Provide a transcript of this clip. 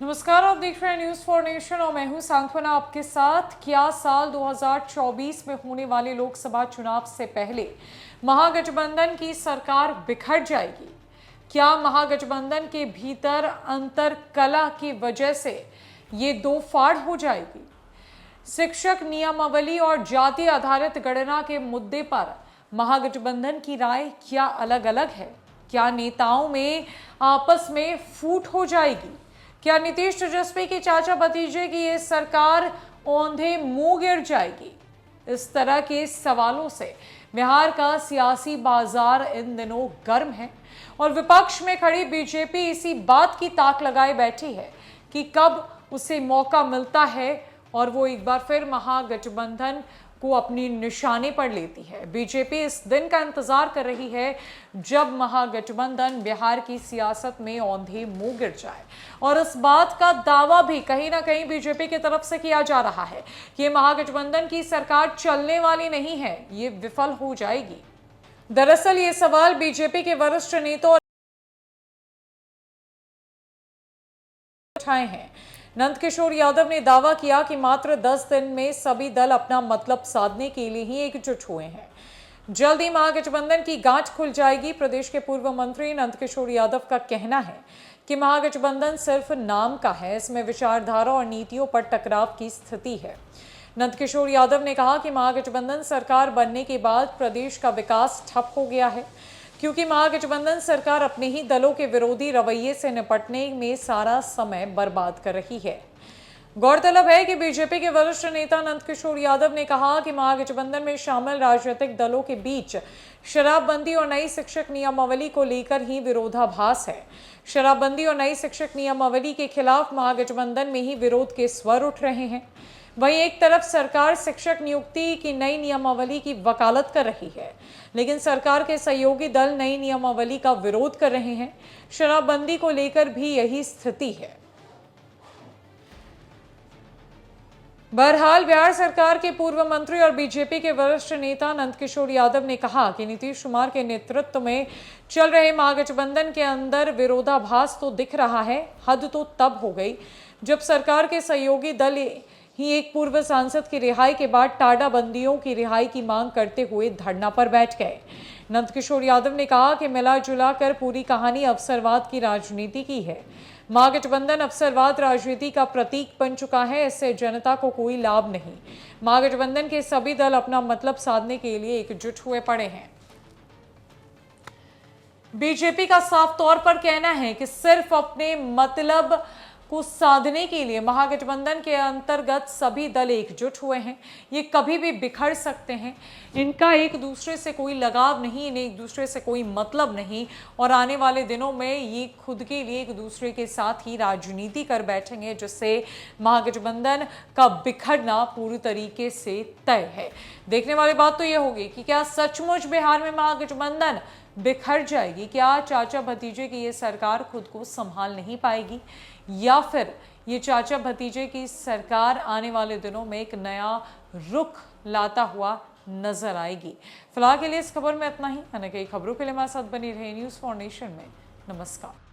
नमस्कार, आप देख रहे हैं न्यूज फॉर नेशन और मैं हूं सांत्वना आपके साथ। क्या साल 2024 में होने वाले लोकसभा चुनाव से पहले महागठबंधन की सरकार बिखर जाएगी? क्या महागठबंधन के भीतर अंतर कलह की वजह से ये दो फाड़ हो जाएगी? शिक्षक नियमावली और जाति आधारित गणना के मुद्दे पर महागठबंधन की राय क्या अलग अलग है? क्या नेताओं में आपस में फूट हो जाएगी? क्या नीतीश तेजस्वी के चाचा भतीजे की ये सरकार औंधे मुंह गिर जाएगी? इस तरह के सवालों से बिहार का सियासी बाजार इन दिनों गर्म है और विपक्ष में खड़ी बीजेपी इसी बात की ताक लगाए बैठी है कि कब उसे मौका मिलता है और वो एक बार फिर महागठबंधन को अपनी निशाने पर लेती है। बीजेपी इस दिन का इंतजार कर रही है जब महागठबंधन बिहार की सियासत में औंधे मुंह गिर जाए और इस बात का दावा भी कहीं ना कहीं बीजेपी की तरफ से किया जा रहा है कि ये महागठबंधन की सरकार चलने वाली नहीं है, ये विफल हो जाएगी। दरअसल ये सवाल बीजेपी के वरिष्ठ नेताओं उठाए हैं। नंदकिशोर यादव ने दावा किया कि मात्र 10 दिन में सभी दल अपना मतलब साधने के लिए ही एकजुट हुए हैं। जल्द ही महागठबंधन की गांठ खुल जाएगी। प्रदेश के पूर्व मंत्री नंदकिशोर यादव का कहना है कि महागठबंधन सिर्फ नाम का है, इसमें विचारधारा और नीतियों पर टकराव की स्थिति है। नंदकिशोर यादव ने कहा कि महागठबंधन सरकार बनने के बाद प्रदेश का विकास ठप हो गया है क्योंकि महागठबंधन सरकार अपने ही दलों के विरोधी रवैये से निपटने में सारा समय बर्बाद कर रही है। गौरतलब है कि बीजेपी के वरिष्ठ नेता नंदकिशोर यादव ने कहा कि महागठबंधन में शामिल राजनीतिक दलों के बीच शराबबंदी और नई शिक्षक नियमावली को लेकर ही विरोधाभास है। शराबबंदी और नई शिक्षक नियमावली के खिलाफ महागठबंधन में ही विरोध के स्वर उठ रहे हैं। वहीं एक तरफ सरकार शिक्षक नियुक्ति की नई नियमावली की वकालत कर रही है, लेकिन सरकार के सहयोगी दल नई नियमावली का विरोध कर रहे हैं। शराबबंदी को लेकर भी यही स्थिति है। बहरहाल बिहार सरकार के पूर्व मंत्री और बीजेपी के वरिष्ठ नेता नंदकिशोर यादव ने कहा कि नीतीश कुमार के नेतृत्व में चल रहे महागठबंधन के अंदर विरोधाभास तो दिख रहा है। हद तो तब हो गई जब सरकार के सहयोगी दल ही एक पूर्व सांसद की रिहाई के बाद टाडा बंदियों की रिहाई की मांग करते हुए धरना पर बैठ गए। नंदकिशोर यादव ने कहा कि मिला जुला कर पूरी कहानी अवसरवाद की राजनीति की है। महागठबंधन अवसरवाद राजनीति का प्रतीक बन चुका है, इससे जनता को कोई लाभ नहीं। महागठबंधन के सभी दल अपना मतलब साधने के लिए एकजुट हुए पड़े हैं। बीजेपी का साफ तौर पर कहना है कि सिर्फ अपने मतलब को साधने के लिए महागठबंधन के अंतर्गत सभी दल एकजुट हुए हैं। ये कभी भी बिखर सकते हैं, इनका एक दूसरे से कोई लगाव नहीं, इन्हें एक दूसरे से कोई मतलब नहीं और आने वाले दिनों में ये खुद के लिए एक दूसरे के साथ ही राजनीति कर बैठेंगे, जिससे महागठबंधन का बिखरना पूरी तरीके से तय है। देखने वाली बात तो ये होगी कि क्या सचमुच बिहार में महागठबंधन बिखर जाएगी? क्या चाचा भतीजे की ये सरकार खुद को संभाल नहीं पाएगी या फिर ये चाचा भतीजे की सरकार आने वाले दिनों में एक नया रुख लाता हुआ नजर आएगी? फिलहाल के लिए इस खबर में इतना ही। अन्य कई खबरों के लिए हमारे साथ बनी रहे न्यूज फॉर नेशन में। नमस्कार।